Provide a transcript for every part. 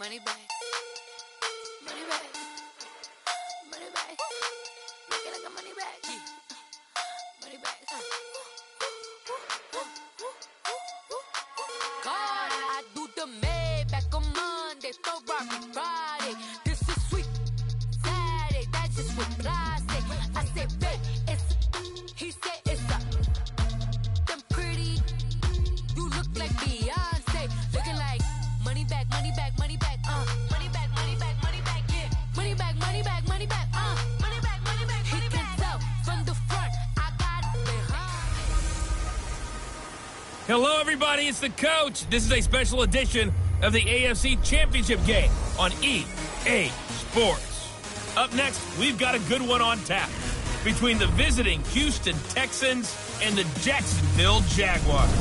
Money back. Money back. Money back. Make it like a money back. Money back. God, I do the May back on Monday, Ferrari Friday. This is sweet Saturday, that's just what I say. I say, babe, he said it's a them pretty. You look like Beyonce, looking like money back, money back, money back, money back, money back, money back, yeah. Money back, money back, money back, money back, money back. He can tell from the front, I got it behind. Hello, everybody. It's the coach. This is a special edition of the AFC Championship game on EA Sports. Up next, we've got a good one on tap between the visiting Houston Texans and the Jacksonville Jaguars.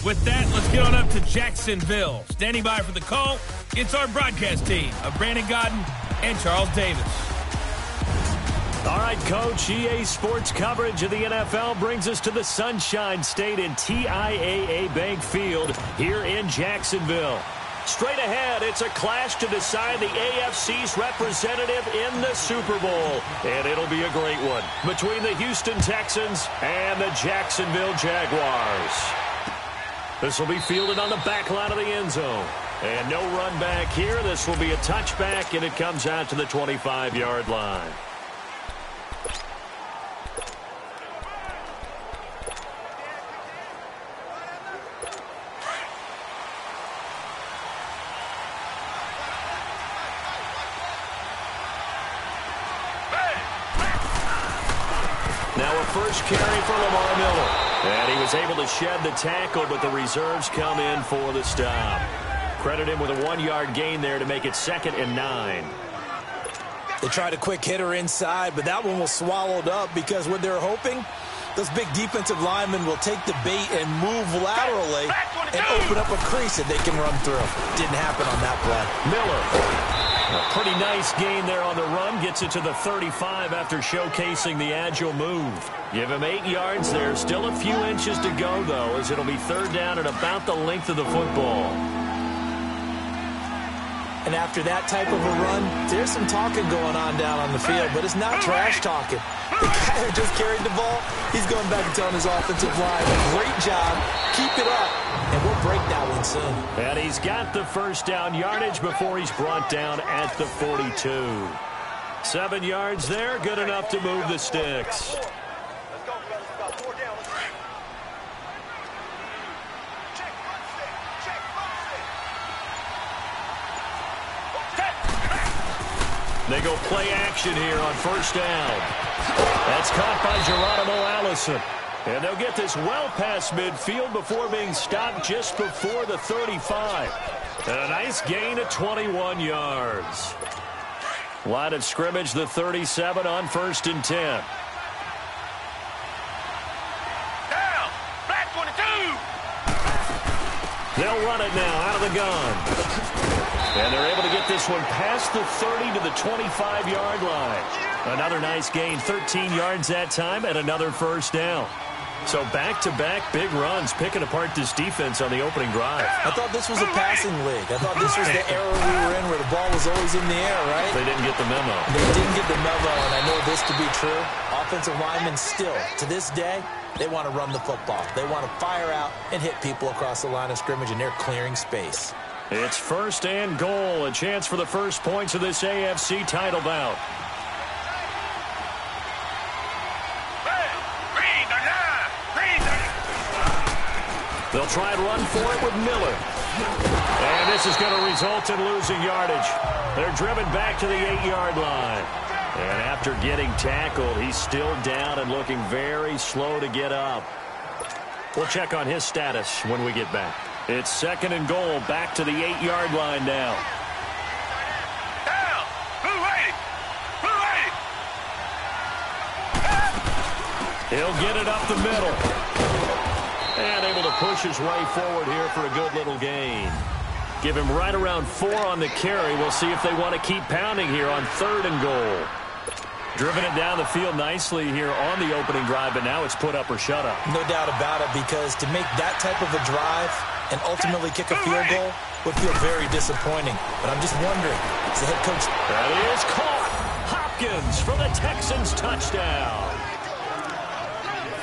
With that, let's get on up to Jacksonville. Standing by for the call, it's our broadcast team of Brandon Godden and Charles Davis. All right, Coach, EA Sports coverage of the NFL brings us to the Sunshine State in TIAA Bank Field here in Jacksonville. Straight ahead, it's a clash to decide the AFC's representative in the Super Bowl. And it'll be a great one between the Houston Texans and the Jacksonville Jaguars. This will be fielded on the back line of the end zone. And no run back here. This will be a touchback, and it comes out to the 25-yard line. Now a first carry for Lamar Miller. And he was able to shed the tackle, but the reserves come in for the stop. Credit him with a 1-yard gain there to make it 2nd and 9. They tried a quick hitter inside, but that one was swallowed up because what they're hoping, those big defensive linemen will take the bait and move laterally and open up a crease that they can run through. Didn't happen on that play. Miller. A pretty nice gain there on the run. Gets it to the 35 after showcasing the agile move. Give him 8 yards there. Still a few inches to go, though, as it'll be 3rd down at about the length of the football. And after that type of a run, there's some talking going on down on the field, but it's not trash talking. The guy who just carried the ball, he's going back and telling his offensive line, great job, keep it up, and we'll break that one soon. And he's got the first down yardage before he's brought down at the 42. 7 yards there, good enough to move the sticks. They go play action here on 1st down. That's caught by Geronimo Allison. And they'll get this well past midfield before being stopped just before the 35. And a nice gain of 21 yards. Line of scrimmage, the 37 on 1st and 10. Down! Black 22! They'll run it now out of the gun. And they're able to get this one past the 30 to the 25-yard line. Another nice gain, 13 yards that time, and another 1st down. So back-to-back big runs, picking apart this defense on the opening drive. I thought this was a passing league. I thought this was the era we were in where the ball was always in the air, right? They didn't get the memo. They didn't get the memo, and I know this to be true. Offensive linemen still, to this day, they want to run the football. They want to fire out and hit people across the line of scrimmage, and they're clearing space. It's 1st and goal, a chance for the first points of this AFC title bout. They'll try and run for it with Miller. And this is going to result in losing yardage. They're driven back to the 8-yard line. And after getting tackled, he's still down and looking very slow to get up. We'll check on his status when we get back. It's 2nd and goal, back to the 8-yard line now. Down! Blue 80! Blue 80! He'll get it up the middle. And able to push his way forward here for a good little gain. Give him right around 4 on the carry. We'll see if they want to keep pounding here on 3rd and goal. Driven it down the field nicely here on the opening drive, but now it's put up or shut up. No doubt about it, because to make that type of a drive and ultimately kick a field goal would feel very disappointing. But I'm just wondering, as the head coach... That is caught. Hopkins for the Texans touchdown.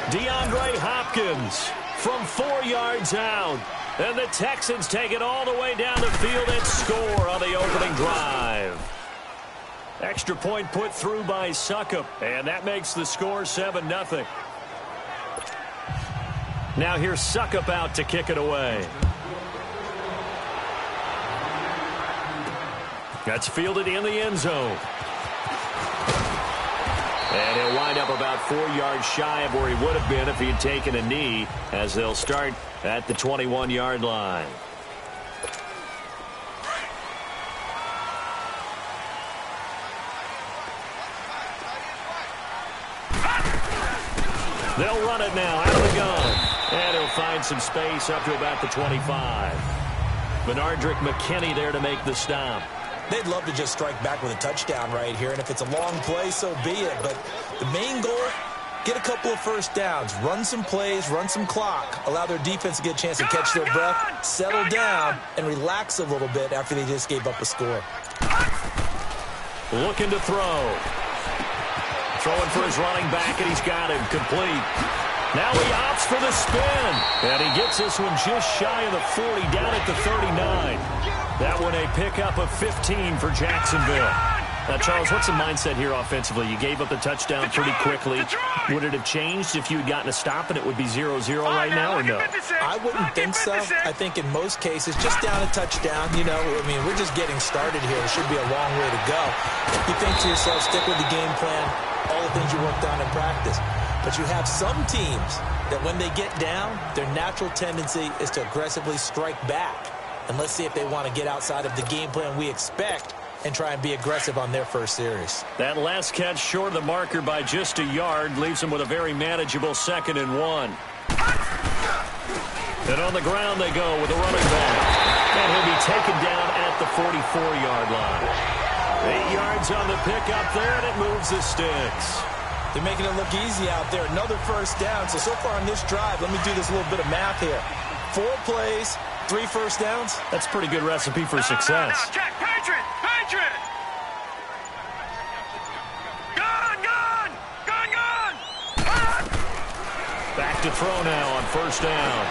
DeAndre Hopkins from 4 yards out. And the Texans take it all the way down the field and score on the opening drive. Extra point put through by Succop, and that makes the score 7-0. Now here's Succop out to kick it away. That's fielded in the end zone. And he'll wind up about 4 yards shy of where he would have been if he had taken a knee, as they'll start at the 21-yard line. They'll run it now out of the gun. And he'll find some space up to about the 25. Benardrick McKinney there to make the stop. They'd love to just strike back with a touchdown right here, and if it's a long play, so be it. But the main goal, get a couple of first downs, run some plays, run some clock, allow their defense to get a chance to catch their breath, settle down, and relax a little bit after they just gave up a score. Looking to throw. Throwing for his running back, and he's got him complete. Now he opts for the spin, and he gets this one just shy of the 40, down at the 39. That one a pickup of 15 for Jacksonville. Now, Charles, what's the mindset here offensively? You gave up the touchdown pretty quickly. Would it have changed if you had gotten a stop and it would be 0-0 right now, or no? I wouldn't think so. I think in most cases, just down a touchdown, you know, I mean, we're just getting started here. It should be a long way to go. You think to yourself, stick with the game plan, all the things you worked on in practice. But you have some teams that when they get down, their natural tendency is to aggressively strike back. And let's see if they want to get outside of the game plan we expect and try and be aggressive on their first series. That last catch short of the marker by just a yard leaves them with a very manageable 2nd and 1. And on the ground they go with a running back. And he'll be taken down at the 44-yard line. 8 yards on the pickup there, and it moves the sticks. They're making it look easy out there. Another first down. So far on this drive, let me do this little bit of math here. 4 plays, 3 first downs. That's a pretty good recipe for success. Check, Patriot! Patriot! Gun! Back to throw now on first down.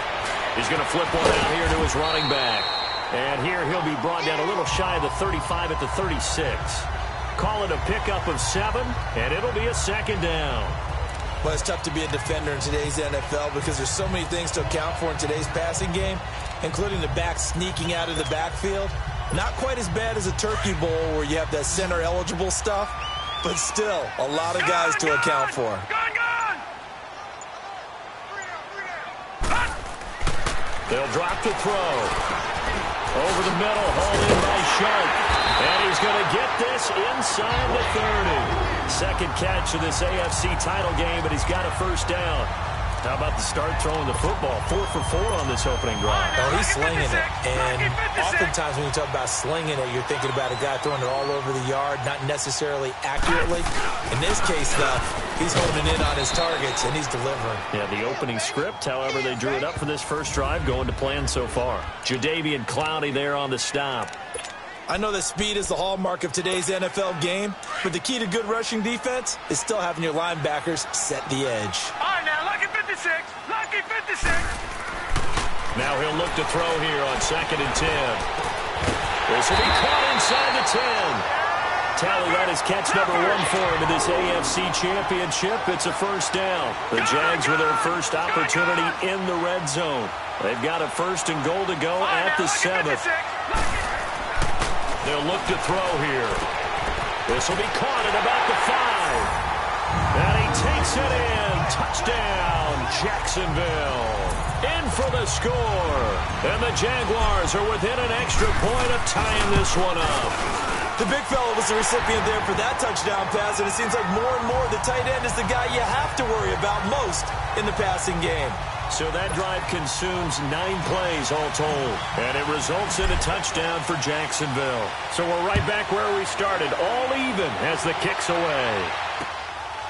He's going to flip one out here to his running back. And here he'll be brought down a little shy of the 35 at the 36. Call it a pickup of 7, and it'll be a 2nd down. Well, it's tough to be a defender in today's NFL because there's so many things to account for in today's passing game, including the back sneaking out of the backfield. Not quite as bad as a turkey bowl where you have that center-eligible stuff, but still a lot of guys to account for. They'll drop the throw. Over the middle, hauled in by Sharp. And he's going to get this inside the 30. Second catch of this AFC title game, but he's got a first down. How about the start throwing the football? 4 for 4 on this opening drive. Oh, he's slinging it. And oftentimes when you talk about slinging it, you're thinking about a guy throwing it all over the yard, not necessarily accurately. In this case, though, he's honing in on his targets, and he's delivering. Yeah, the opening script, however, they drew it up for this first drive, going to plan so far. Jadeveon Clowney there on the stop. I know that speed is the hallmark of today's NFL game, but the key to good rushing defense is still having your linebackers set the edge. All right, now, lucky 56. Lucky 56. Now he'll look to throw here on 2nd and 10. This will be caught inside the 10. Tally, that is catch number 1 for him in this AFC Championship. It's a first down. The Jags with their first opportunity in the red zone. They've got a 1st and goal to go at the 7th. They'll look to throw here. This will be caught at about the 5. And he takes it in. Touchdown, Jacksonville. In for the score. And the Jaguars are within an extra point of tying this one up. The big fella was the recipient there for that touchdown pass, and it seems like more and more the tight end is the guy you have to worry about most in the passing game. So that drive consumes 9 plays all told. And it results in a touchdown for Jacksonville. So we're right back where we started, all even as the kick's away.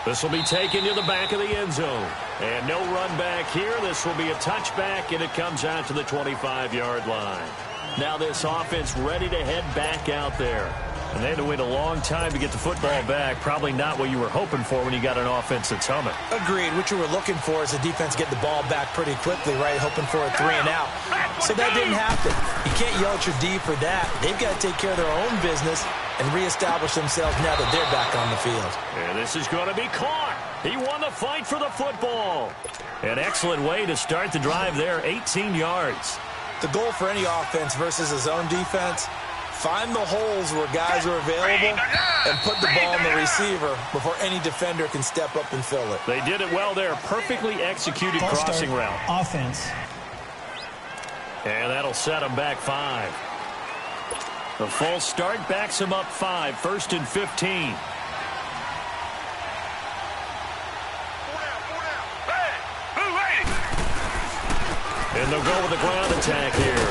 This will be taken to the back of the end zone. And no run back here. This will be a touchback, and it comes out to the 25-yard line. Now this offense ready to head back out there. And they had to wait a long time to get the football back. Probably not what you were hoping for when you got an offense that's humming. Agreed. What you were looking for is the defense get the ball back pretty quickly, right? Hoping for a 3 and out. So that didn't happen. You can't yell at your D for that. They've got to take care of their own business and reestablish themselves now that they're back on the field. And this is going to be caught. He won the fight for the football. An excellent way to start the drive there, 18 yards. The goal for any offense versus his own defense, find the holes where guys are available and put the ball in the receiver before any defender can step up and fill it. They did it well there. Perfectly executed crossing route. Offense. And that'll set them back 5. The false start backs them up 5. 1st and 15. And they'll go with the ground attack here.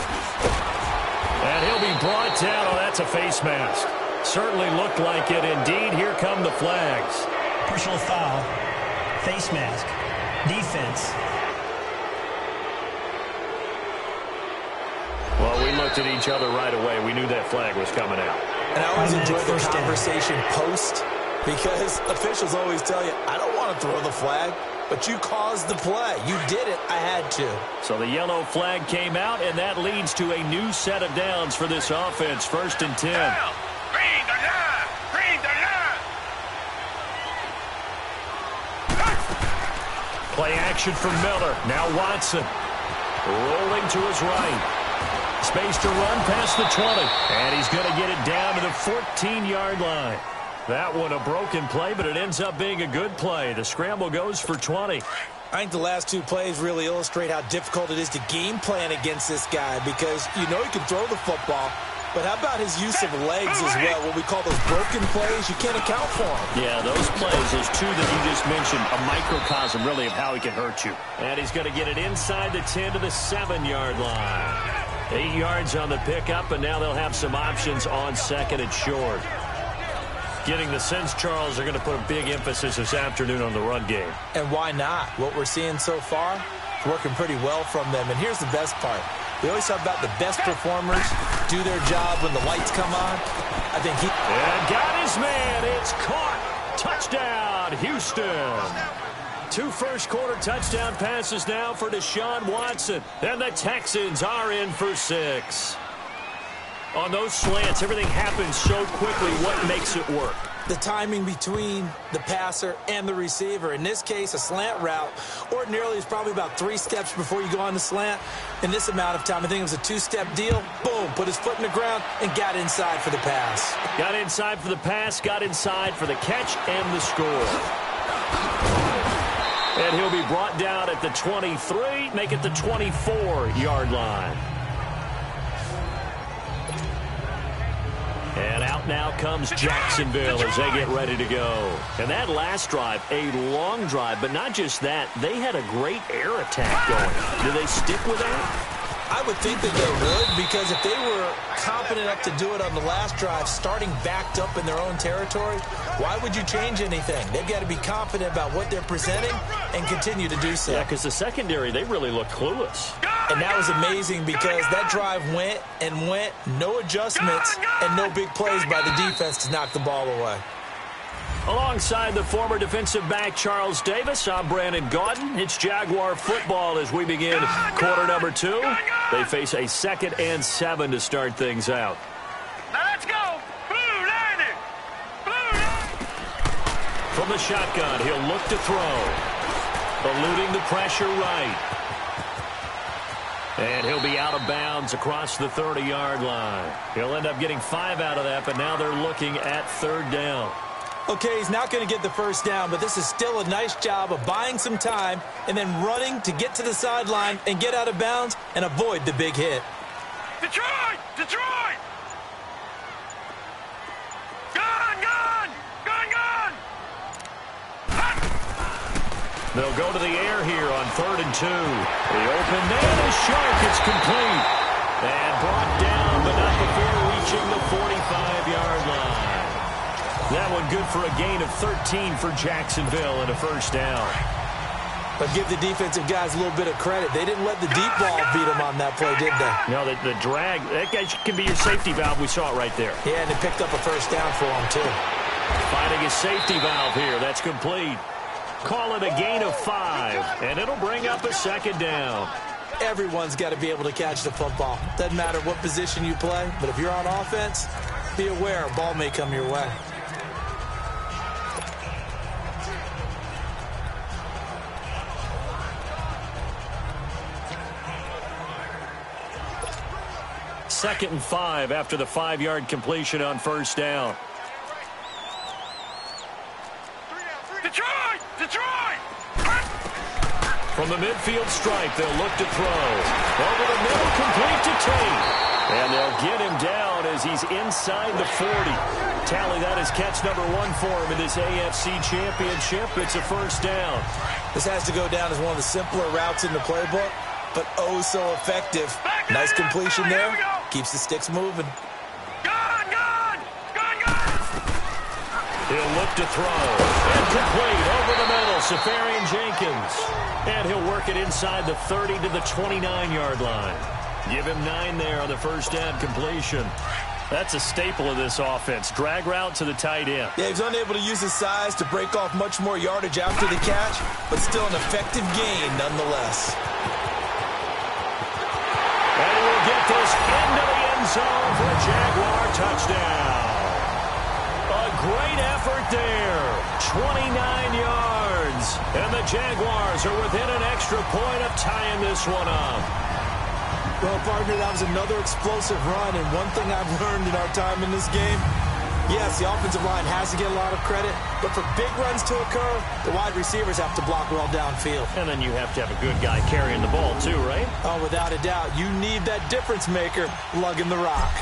And he'll be brought down. Oh, that's a face mask. Certainly looked like it. Indeed, here come the flags. Personal foul. Face mask. Defense. Well, we looked at each other right away. We knew that flag was coming out. And I always enjoy the conversation post, because officials always tell you, I don't want to throw the flag, but you caused the play. You did it. I had to. So the yellow flag came out, and that leads to a new set of downs for this offense. 1st and 10. Green the line! Green the line! Play action from Miller. Now Watson. Rolling to his right. Space to run past the 20. And he's going to get it down to the 14-yard line. That one a broken play, but it ends up being a good play. The scramble goes for 20. I think the last 2 plays really illustrate how difficult it is to game plan against this guy, because you know he can throw the football, but how about his use of legs as well? What we call those broken plays, you can't account for them. Yeah, those plays, those 2 that you just mentioned, a microcosm really of how he can hurt you. And he's going to get it inside the 10 to the 7-yard line. 8 yards on the pickup, and now they'll have some options on 2nd and short. Getting the sense, Charles, they're going to put a big emphasis this afternoon on the run game. And why not? What we're seeing so far is working pretty well from them. And here's the best part. We always talk about the best performers do their job when the lights come on. I think he... And got his man. It's caught. Touchdown, Houston. 2 first-quarter touchdown passes now for Deshaun Watson. And the Texans are in for 6. On those slants, everything happens so quickly. What makes it work? The timing between the passer and the receiver. In this case, a slant route ordinarily is probably about 3 steps before you go on the slant. In this amount of time, I think it was a 2-step deal. Boom, put his foot in the ground and got inside for the pass. Got inside for the pass, got inside for the catch and the score. And he'll be brought down at the 23, make it the 24-yard line. And out now comes Jacksonville as they get ready to go. And that last drive, a long drive, but not just that. They had a great air attack going. Do they stick with that? I would think that they would, because if they were confident enough to do it on the last drive, starting backed up in their own territory, why would you change anything? They've got to be confident about what they're presenting and continue to do so. Yeah, because the secondary, they really look clueless. And that was amazing, because that drive went and went, no adjustments, and no big plays by the defense to knock the ball away. Alongside the former defensive back Charles Davis, I'm Brandon Gaudin. It's Jaguar football as we begin quarter number 2. They face a 2nd and 7 to start things out. Now let's go! Blue landing! Blue landing! From the shotgun, he'll look to throw. Eluding the pressure right. And he'll be out of bounds across the 30-yard line. He'll end up getting 5 out of that, but now they're looking at 3rd down. Okay, he's not going to get the first down, but this is still a nice job of buying some time and then running to get to the sideline and get out of bounds and avoid the big hit. Detroit! Detroit! Gone! Gone! Gone! Gone! They'll go to the air here on 3rd and 2. The open man is sharp. It's complete. And brought down, but not before reaching the 45-yard line. That one good for a gain of 13 for Jacksonville and a first down. But give the defensive guys a little bit of credit. They didn't let the deep ball beat them on that play, did they? No, the drag, that guy can be your safety valve. We saw it right there. Yeah, and they picked up a first down for them, too. Finding a safety valve here. That's complete. Call it a gain of 5, and it'll bring up a second down. Everyone's got to be able to catch the football. Doesn't matter what position you play, but if you're on offense, be aware a ball may come your way. Second and 5 after the 5-yard completion on first down. Detroit! Detroit! From the midfield stripe, they'll look to throw. Over the middle, complete to Tate. And they'll get him down as he's inside the 40. Tally that as catch number 1 for him in this AFC Championship. It's a first down. This has to go down as one of the simpler routes in the playbook, but oh so effective. Nice completion there. Keeps the sticks moving. Gone! Gone! Gone! Gone! He'll look to throw. And complete over the middle. Safarian Jenkins. And he'll work it inside the 30 to the 29-yard line. Give him 9 there on the first down completion. That's a staple of this offense. Drag route to the tight end. Yeah, he's unable to use his size to break off much more yardage after the catch, but still an effective gain nonetheless. And we'll get this into the end zone for a Jaguar touchdown. A great effort there. 29 yards. And the Jaguars are within an extra point of tying this one up. Well, partner, that was another explosive run, and one thing I've learned in our time in this game, yes, the offensive line has to get a lot of credit, but for big runs to occur, the wide receivers have to block well downfield. And then you have to have a good guy carrying the ball too, right? Oh, without a doubt. You need that difference maker lugging the rock.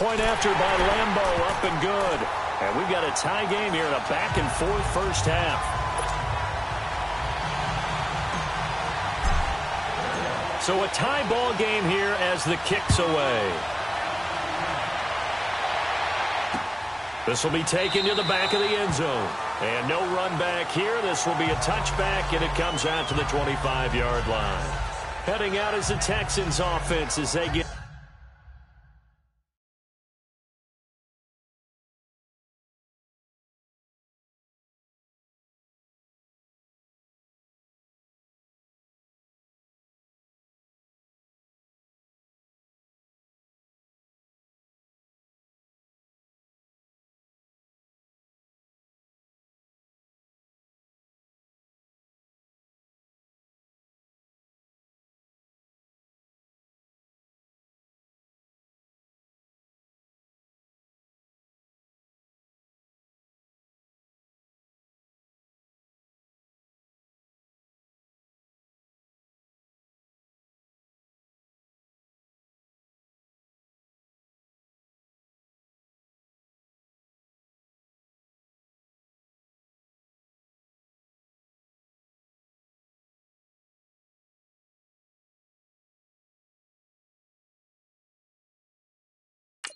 Point after by Lambo, up and good. And we've got a tie game here in a back-and-forth first half. So a tie ball game here as the kick's away. This will be taken to the back of the end zone. And no run back here. This will be a touchback, and it comes out to the 25-yard line. Heading out is the Texans offense as they get...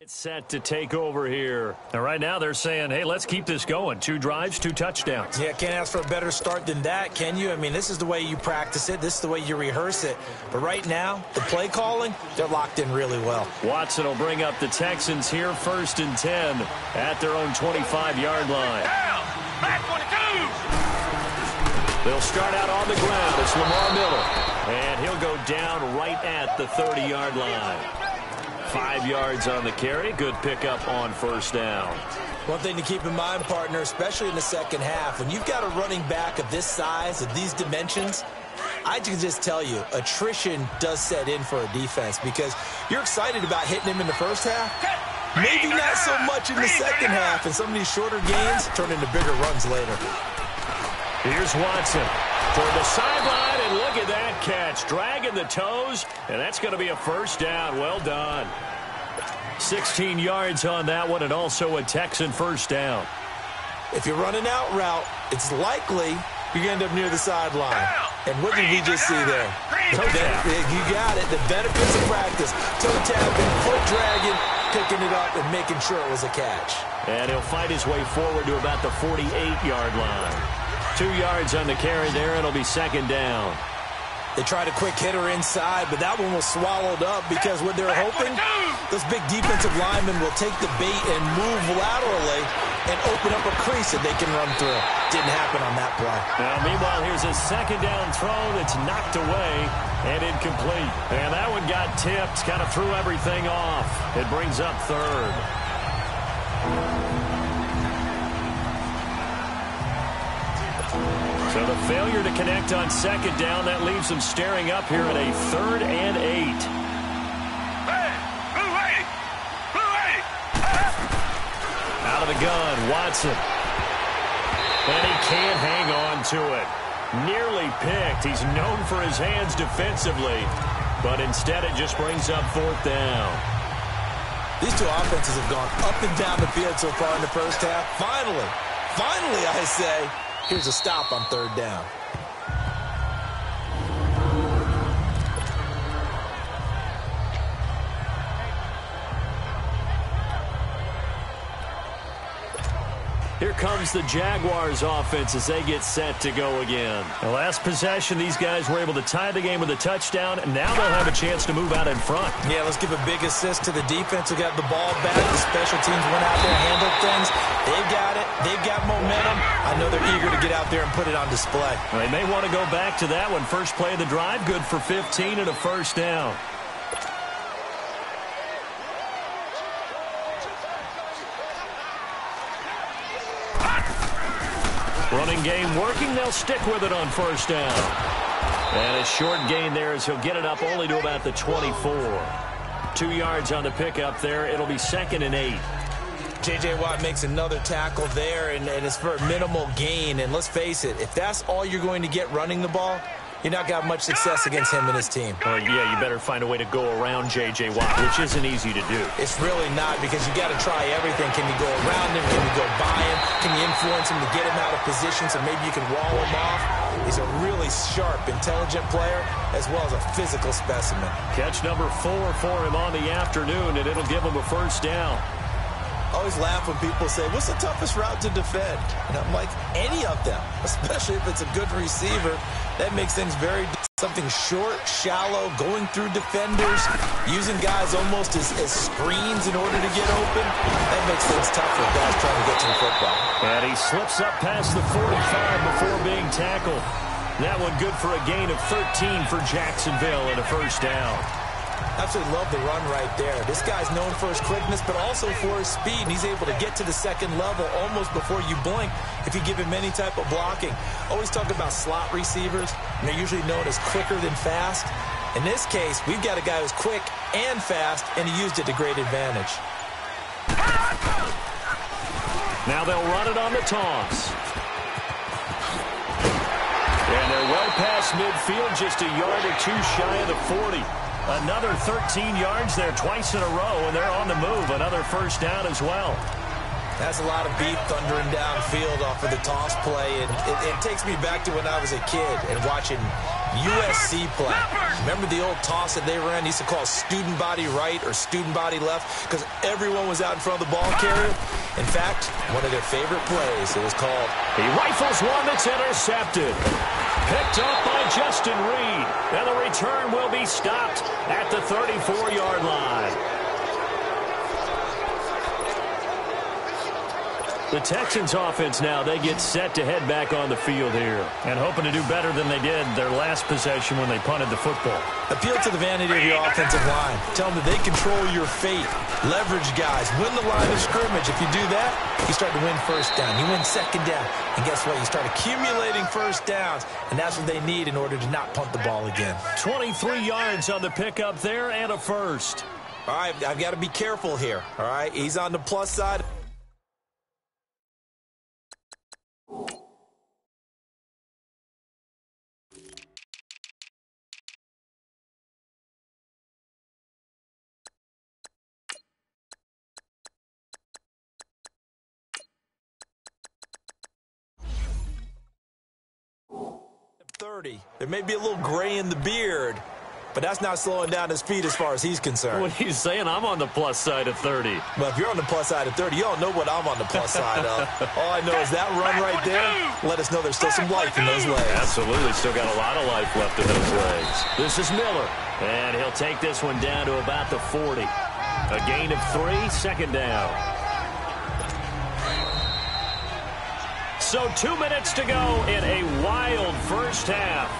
It's set to take over here. And right now they're saying, hey, let's keep this going. 2 drives, 2 touchdowns. Yeah, can't ask for a better start than that, can you? I mean, this is the way you practice it. This is the way you rehearse it. But right now, the play calling, they're locked in really well. Watson will bring up the Texans here, 1st and 10 at their own 25-yard line. Down! Back 22! They'll start out on the ground. It's Lamar Miller. And he'll go down right at the 30-yard line. 5 yards on the carry. Good pickup on first down. One thing to keep in mind, partner, especially in the second half, when you've got a running back of this size, of these dimensions, I can just tell you, attrition does set in for a defense because you're excited about hitting him in the first half. Maybe not so much in the second half, and some of these shorter gains turn into bigger runs later. Here's Watson toward the sideline, and look at that catch. Dragging the toes, and that's going to be a first down. Well done. 16 yards on that one, and also a Texan first down. If you're running out route, it's likely you're going to end up near the sideline. And what did we just see there? Toe tap. You got it. The benefits of practice. Toe tapping, foot dragging, picking it up and making sure it was a catch. And he'll fight his way forward to about the 48-yard line. 2 yards on the carry there. It'll be second down. They tried a quick hitter inside, but that one was swallowed up because what they're hoping, those big defensive linemen will take the bait and move laterally and open up a crease that they can run through. Didn't happen on that play. Now, meanwhile, here's a second down throw that's knocked away and incomplete. And that one got tipped, kind of threw everything off. It brings up third. So the failure to connect on second down, that leaves them staring up here at a 3rd and 8. Out of the gun, Watson. And he can't hang on to it. Nearly picked. He's known for his hands defensively, but instead it just brings up 4th down. These two offenses have gone up and down the field so far in the first half. Finally, I say, here's a stop on 3rd down. Here comes the Jaguars offense as they get set to go again. The last possession, these guys were able to tie the game with a touchdown, and now they'll have a chance to move out in front. Yeah, let's give a big assist to the defense who got the ball back. The special teams went out there and handled things. They've got it. They've got momentum. I know they're eager to get out there and put it on display. Well, they may want to go back to that one. First play of the drive, good for 15 and a first down. Running game working. They'll stick with it on first down. And a short gain there as he'll get it up only to about the 24. 2 yards on the pickup there. It'll be 2nd and 8. J.J. Watt makes another tackle there, and it's for a minimal gain. And let's face it, if that's all you're going to get running the ball, you're not got much success against him and his team. Oh, yeah, you better find a way to go around J.J. Watt, which isn't easy to do. It's really not, because you got to try everything. Can you go around him? Can you go by him? Can you influence him to get him out of position so maybe you can wall him off? He's a really sharp, intelligent player, as well as a physical specimen. Catch number 4 for him on the afternoon, and it'll give him a first down. I always laugh when people say, what's the toughest route to defend? And I'm like, any of them, especially if it's a good receiver. That makes things very something short, shallow, going through defenders, using guys almost as screens in order to get open. That makes things tough for guys trying to get to the football. And he slips up past the 45 before being tackled. That one good for a gain of 13 for Jacksonville and a first down. Absolutely love the run right there. This guy's known for his quickness, but also for his speed. And he's able to get to the second level almost before you blink if you give him any type of blocking. Always talk about slot receivers, and they're usually known as quicker than fast. In this case, we've got a guy who's quick and fast, and he used it to great advantage. Now they'll run it on the toss. And they're well past midfield, just a yard or two shy of the 40. Another 13 yards there twice in a row, and they're on the move. Another first down as well. That's a lot of beat thundering downfield off of the toss play, and it takes me back to when I was a kid and watching USC play. Remember the old toss that they ran? They used to call student body right or student body left because everyone was out in front of the ball carrier. In fact, one of their favorite plays, it was called... He rifles one that's intercepted. Picked up by Justin Reed. And the return will be stopped at the 34-yard line. The Texans offense now, they get set to head back on the field here. And hoping to do better than they did their last possession when they punted the football. Appeal to the vanity of your offensive line. Tell them that they control your fate. Leverage guys. Win the line of scrimmage. If you do that, you start to win first down. You win second down. And guess what? You start accumulating first downs. And that's what they need in order to not punt the ball again. 23 yards on the pickup there and a first. All right, I've got to be careful here. All right, he's on the plus side. There may be a little gray in the beard, but that's not slowing down his feet as far as he's concerned. What are you saying? I'm on the plus side of 30. Well, if you're on the plus side of 30, you don't know what I'm on the plus side of. All I know is that run right there let us know there's still some life in those legs. Absolutely. Still got a lot of life left in those legs. This is Miller, and he'll take this one down to about the 40. A gain of 3, second down. So 2 minutes to go in a wild first half.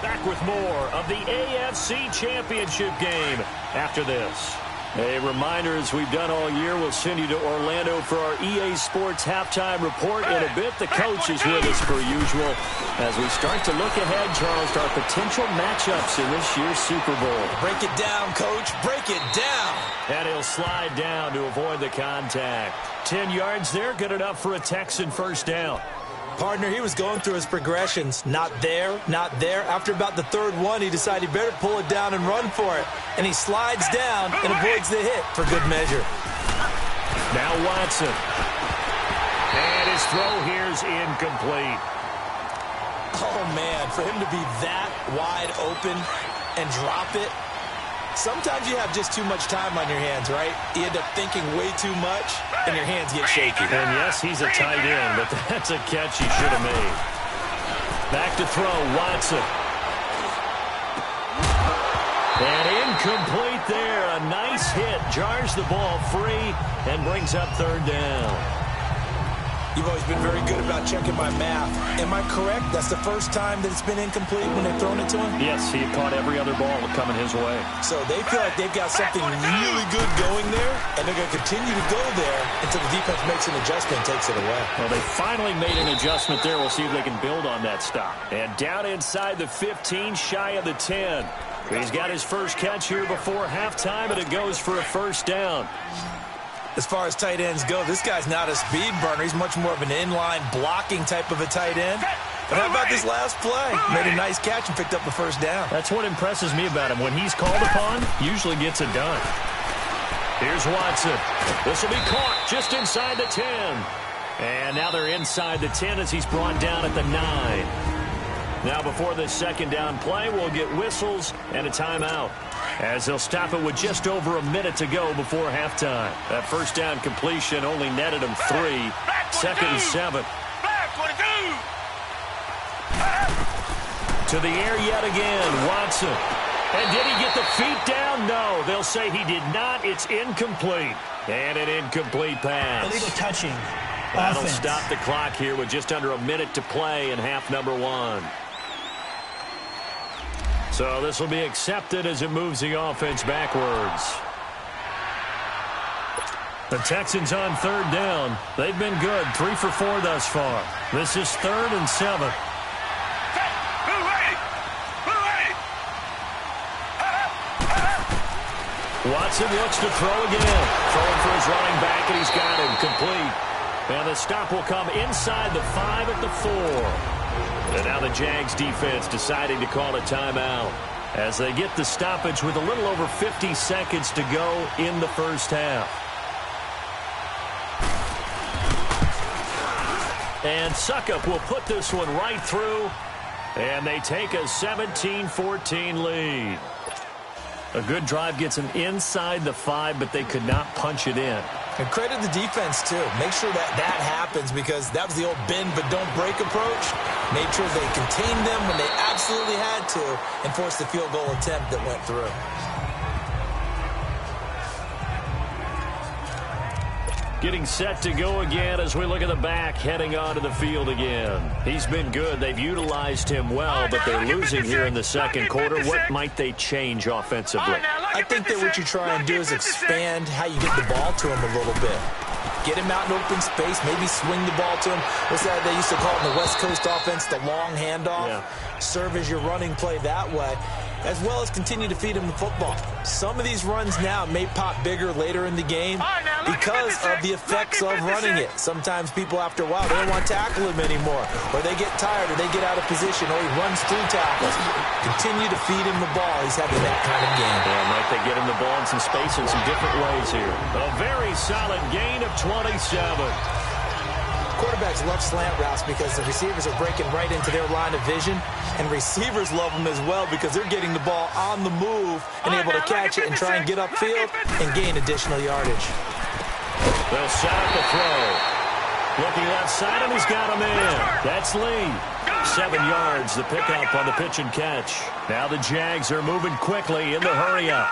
Back with more of the AFC Championship game after this. A reminder, as we've done all year, we'll send you to Orlando for our EA Sports halftime report in a bit. The coach is with us per usual as we start to look ahead, Charles, to our potential matchups in this year's Super Bowl. Break it down, Coach. Break it down. And he'll slide down to avoid the contact. 10 yards there, good enough for a Texan first down. Partner, he was going through his progressions. Not there, not there. After about the third one, he decided he better pull it down and run for it. And he slides down and avoids the hit for good measure. Now Watson. And his throw here's incomplete. Oh, man, for him to be that wide open and drop it. Sometimes you have just too much time on your hands, right? You end up thinking way too much, and your hands get shaky. And yes, he's a tight end, but that's a catch he should have made. Back to throw, Watson. And incomplete there. A nice hit. Jars the ball free and brings up third down. You've always been very good about checking my math. Am I correct? That's the first time that it's been incomplete when they've thrown it to him? Yes, he caught every other ball coming his way. So they feel like they've got something really good going there, and they're going to continue to go there until the defense makes an adjustment and takes it away. Well, they finally made an adjustment there. We'll see if they can build on that stop. And down inside the 15, shy of the 10. He's got his first catch here before halftime, and it goes for a first down. As far as tight ends go, this guy's not a speed burner. He's much more of an inline blocking type of a tight end. But how about this last play? Made a nice catch and picked up the first down. That's what impresses me about him. When he's called upon, usually gets it done. Here's Watson. This will be caught just inside the 10. And now they're inside the 10 as he's brought down at the 9. Now before this second down play, we'll get whistles and a timeout, as they'll stop it with just over a minute to go before halftime. That first down completion only netted him 3. Second and 7. To the air yet again, Watson. And did he get the feet down? No, they'll say he did not. It's incomplete. And an incomplete pass. Illegal touching. That'll Offense. stop the clock here with just under a minute to play in half number 1. So this will be accepted as it moves the offense backwards. The Texans on third down. They've been good, 3 for 4 thus far. This is 3rd and 7. Watson looks to throw again. Throwing for his running back, and he's got him complete. And the stop will come inside the 5 at the 4. And now the Jags defense deciding to call a timeout as they get the stoppage with a little over 50 seconds to go in the first half. And Suckup will put this one right through, and they take a 17-14 lead. A good drive gets them inside the 5, but they could not punch it in. And credit the defense, too. Make sure that happens, because that was the old bend but don't break approach. Made sure they contained them when they absolutely had to and forced the field goal attempt that went through. Getting set to go again as we look at the back, heading onto the field again. He's been good. They've utilized him well, but they're losing here in the second quarter. What might they change offensively? I think that what you try and do is expand how you get the ball to him a little bit. Get him out in open space, maybe swing the ball to him. What's that they used to call it in the West Coast offense, the long handoff? Yeah. Serve as your running play that way, as well as continue to feed him the football. Some of these runs now may pop bigger later in the game because of the effects of running it. Sometimes people, after a while, they don't want to tackle him anymore, or they get tired, or they get out of position, or he runs through tackles. Continue to feed him the ball. He's having that kind of game. Yeah, might they get him the ball in some space in some different ways here. A very solid gain of 27. Quarterbacks love slant routes because the receivers are breaking right into their line of vision, and receivers love them as well because they're getting the ball on the move and able to catch it and try and get upfield and gain additional yardage. They'll set up the throw. Looking left side, and he's got him in. That's Lee. 7 yards, the pickup on the pitch and catch. Now the Jags are moving quickly in the hurry-up.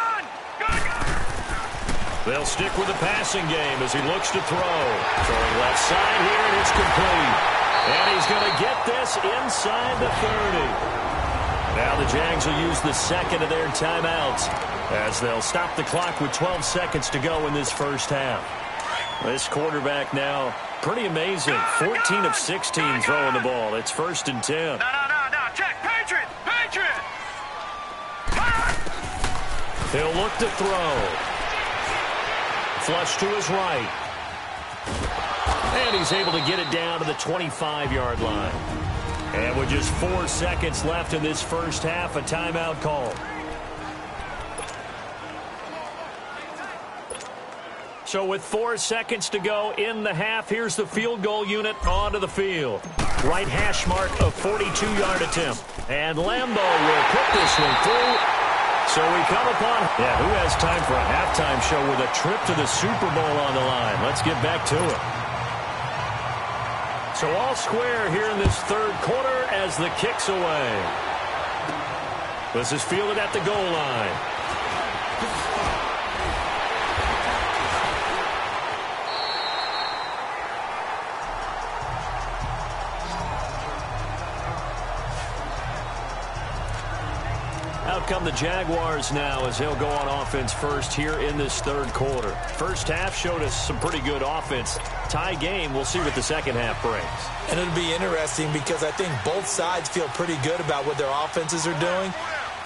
They'll stick with the passing game as he looks to throw. Throwing left side here, and it's complete. And he's going to get this inside the 30. Now the Jags will use the second of their timeouts as they'll stop the clock with 12 seconds to go in this first half. This quarterback now, pretty amazing. 14 of 16 throwing the ball. It's 1st and 10. No. Check. Patriot. He'll look to throw. Flush to his right. And he's able to get it down to the 25-yard line. And with just 4 seconds left in this first half, a timeout call. So with 4 seconds to go in the half, here's the field goal unit onto the field. Right hash mark of 42-yard attempt. And Lambeau will put this one through. So we come upon, who has time for a halftime show with a trip to the Super Bowl on the line? Let's get back to it. So all square here in this third quarter as the kick's away. This is fielded at the goal line. Out come the Jaguars now as they'll go on offense first here in this third quarter. First half showed us some pretty good offense. Tie game, we'll see what the second half brings. And it'll be interesting because I think both sides feel pretty good about what their offenses are doing.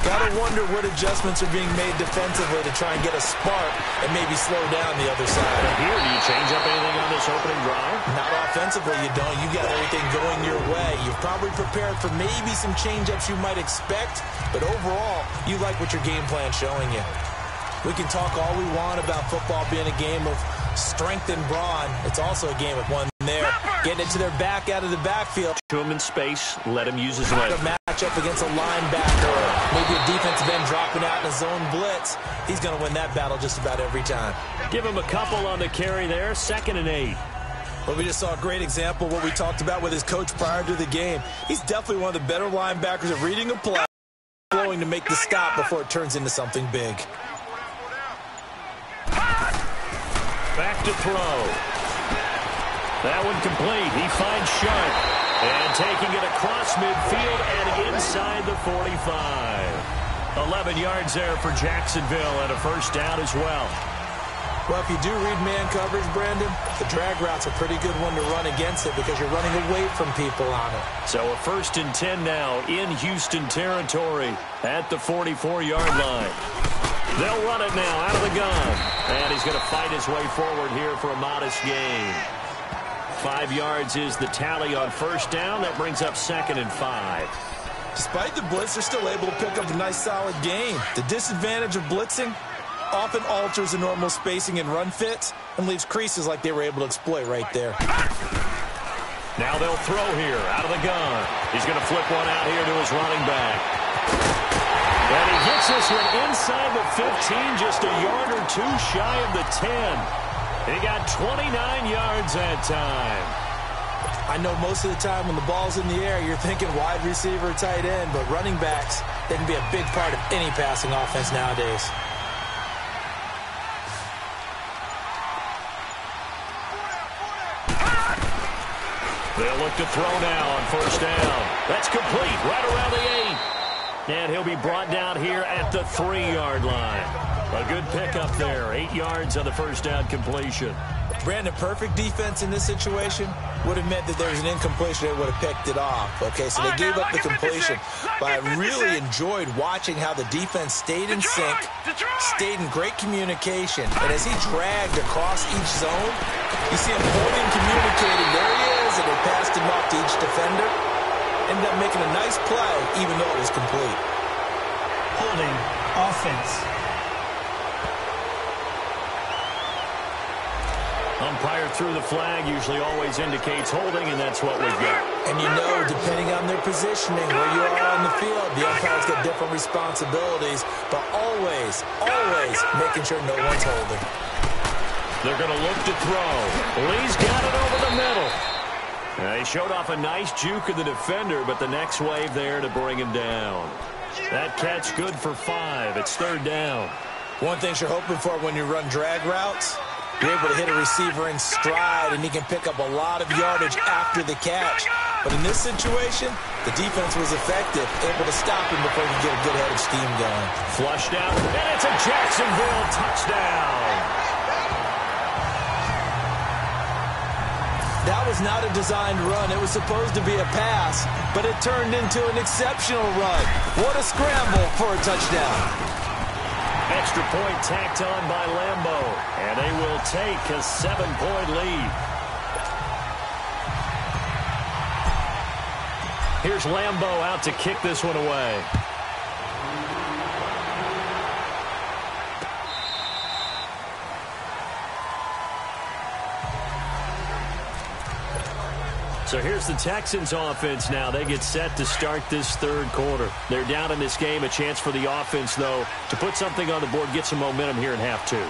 Got to wonder what adjustments are being made defensively to try and get a spark and maybe slow down the other side. And here, do you change up anything on this opening drive? Not offensively, you don't. You got everything going your way. You've probably prepared for maybe some change-ups you might expect, but overall, you like what your game plan's showing you. We can talk all we want about football being a game of strength and brawn. It's also a game of one there. Getting it to their back out of the backfield. To him in space, let him use his leg. A match up against a linebacker, or maybe a defensive end dropping out in a zone blitz. He's going to win that battle just about every time. Give him a couple on the carry there, 2nd and 8. Well, we just saw a great example of what we talked about with his coach prior to the game. He's definitely one of the better linebackers at reading a play, blowing to make the stop before it turns into something big. Back to throw. That one complete. He finds Sharp. And taking it across midfield and inside the 45. 11 yards there for Jacksonville and a first down as well. Well, if you do read man coverage, Brandon, the drag route's a pretty good one to run against it because you're running away from people on it. So a 1st and 10 now in Houston territory at the 44-yard line. They'll run it now out of the gun. And he's going to fight his way forward here for a modest gain. 5 yards is the tally on first down. That brings up 2nd and 5. Despite the blitz, they're still able to pick up a nice, solid gain. The disadvantage of blitzing often alters the normal spacing and run fits and leaves creases like they were able to exploit right there. Now they'll throw here out of the gun. He's going to flip one out here to his running back. And he gets this one inside the 15, just a yard or two shy of the 10. He got 29 yards that time. I know most of the time when the ball's in the air, you're thinking wide receiver, tight end, but running backs, they can be a big part of any passing offense nowadays. They'll look to throw now on first down. That's complete right around the 8. And he'll be brought down here at the 3-yard line. A good pickup there. 8 yards on the first down completion. Brandon, perfect defense in this situation would have meant that there was an incompletion. They would have picked it off. Okay, so they gave up the completion. But I really enjoyed watching how the defense stayed in sync, stayed in great communication. And as he dragged across each zone, you see him holding, communicating. There he is, and they passed him off to each defender. Ended up making a nice play, even though it was complete. Holding offense. Umpire threw the flag, usually always indicates holding, and that's what we've got. And you know, depending on their positioning, where you are on the field, the umpires get different responsibilities, but always making sure no one's holding. They're going to look to throw. Lee's got it over the middle. He showed off a nice juke of the defender, but the next wave there to bring him down. That catch good for 5. It's 3rd down. One thing you're hoping for when you run drag routes, you're able to hit a receiver in stride, and he can pick up a lot of yardage after the catch. But in this situation, the defense was effective, able to stop him before he could get a good head of steam going. Flushed out, and it's a Jacksonville touchdown. That was not a designed run. It was supposed to be a pass, but it turned into an exceptional run. What a scramble for a touchdown. Extra point tacked on by Lambo, and they will take a 7-point lead. Here's Lambo out to kick this one away. So here's the Texans offense now. They get set to start this 3rd quarter. They're down in this game. A chance for the offense, though, to put something on the board, get some momentum here in half 2.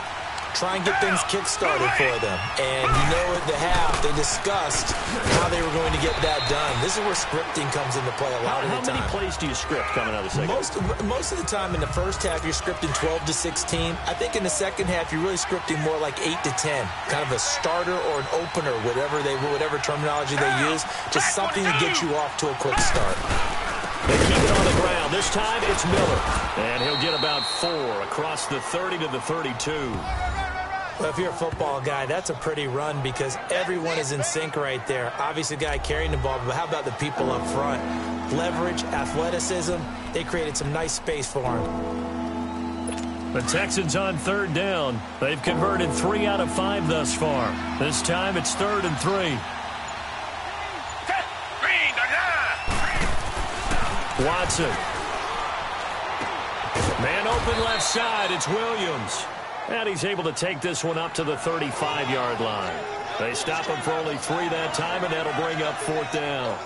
Try and get things kick-started for them. And you know at the half, they discussed how they were going to get that done. This is where scripting comes into play a lot of the time. How many plays do you script coming out of the second? Most of the time in the first half, you're scripting 12 to 16. I think in the second half, you're really scripting more like 8 to 10. Kind of a starter or an opener, whatever terminology they use. Just something to get you off to a quick start. They keep it on the ground. This time, it's Miller. And he'll get about 4 across the 30 to the 32. Well, if you're a football guy, that's a pretty run because everyone is in sync right there. Obviously, the guy carrying the ball, but how about the people up front? Leverage, athleticism, they created some nice space for him. The Texans on 3rd down. They've converted 3 out of 5 thus far. This time, it's 3rd and 3. Watson. Man open left side. It's Williams. And he's able to take this one up to the 35-yard line. They stop him for only 3 that time, and that'll bring up 4th down.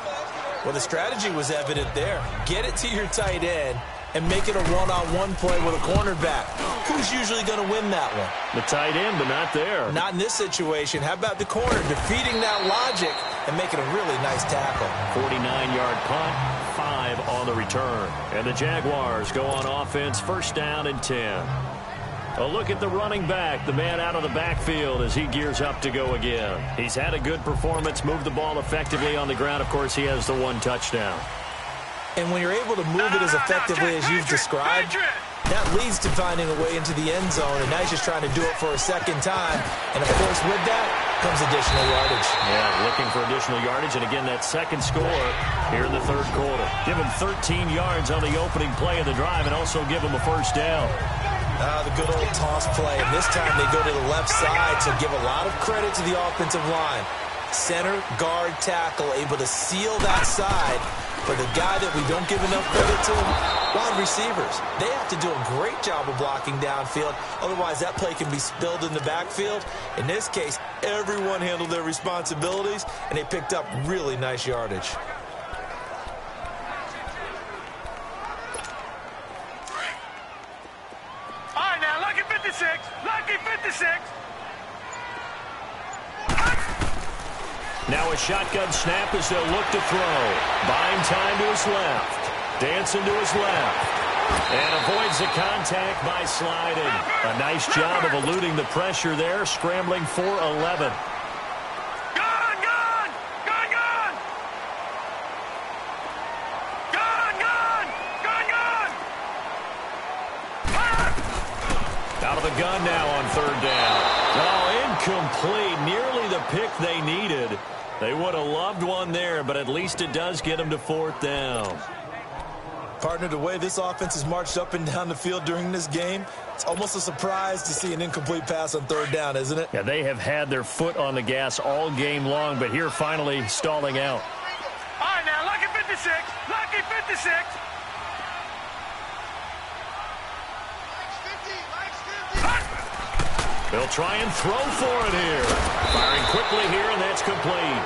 Well, the strategy was evident there. Get it to your tight end and make it a one-on-one play with a cornerback. Who's usually going to win that one? The tight end, but not there. Not in this situation. How about the corner defeating that logic and making a really nice tackle? 49-yard punt, 5 on the return. And the Jaguars go on offense, 1st down and 10. A look at the running back, the man out of the backfield as he gears up to go again. He's had a good performance, moved the ball effectively on the ground. Of course, he has the 1 touchdown. And when you're able to move it as effectively as you've described, that leads to finding a way into the end zone, and now he's just trying to do it for a 2nd time. And, of course, with that comes additional yardage. Yeah, looking for additional yardage, and again, that 2nd score here in the 3rd quarter. Give him 13 yards on the opening play of the drive and also give him a 1st down. The good old toss play, and this time they go to the left side, so give a lot of credit to the offensive line. Center, guard, tackle, able to seal that side. For the guy that we don't give enough credit to, wide receivers. They have to do a great job of blocking downfield. Otherwise, that play can be spilled in the backfield. In this case, everyone handled their responsibilities, and they picked up really nice yardage. All right, now, lucky 56. Lucky 56. Now a shotgun snap as they'll look to throw. Buying time to his left. Dancing to his left. And avoids the contact by sliding. A nice job of eluding the pressure there, scrambling for 11. Out of the gun now on 3rd down. Oh, incomplete. Nearly the pick they needed. They would have loved one there, but at least it does get them to 4th down. Partner, the way this offense has marched up and down the field during this game, it's almost a surprise to see an incomplete pass on 3rd down, isn't it? Yeah, they have had their foot on the gas all game long, but here finally stalling out. All right, now, lucky 56. Lucky 56. They'll try and throw for it here. Firing quickly here, and that's complete.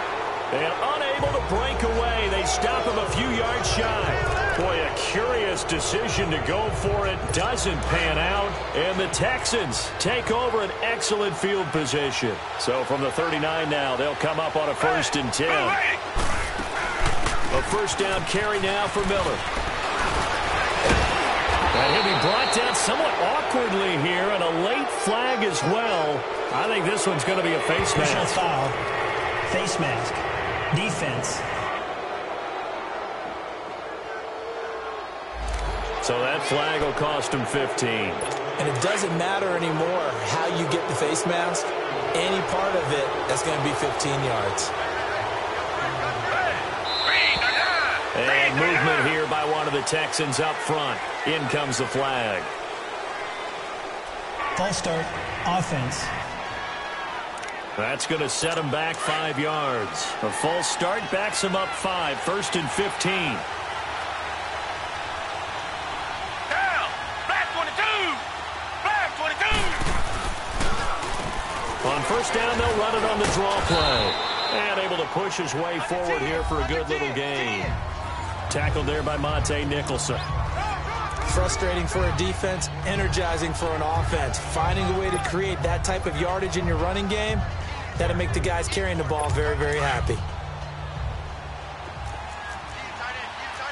And unable to break away. They stop him a few yards shy. Boy, a curious decision to go for it. Doesn't pan out. And the Texans take over an excellent field position. So from the 39 now, they'll come up on a 1st and 10. A first down carry now for Miller. And he'll be brought down somewhat awkwardly here, and a late flag as well. I think this one's going to be a face mask. Foul. Face mask. Defense. So that flag will cost him 15. And it doesn't matter anymore how you get the face mask. Any part of it, that's going to be 15 yards. And movement here by one of the Texans up front. In comes the flag. False start. Offense. That's going to set him back 5 yards. A false start backs him up 5. 1st and 15. Down. Flag 22. Flag 22. On first down, they'll run it on the draw play. And able to push his way forward here for a good little gain. Tackled there by Monte Nicholson. Frustrating for a defense, energizing for an offense. Finding a way to create that type of yardage in your running game, that'll make the guys carrying the ball very, very happy.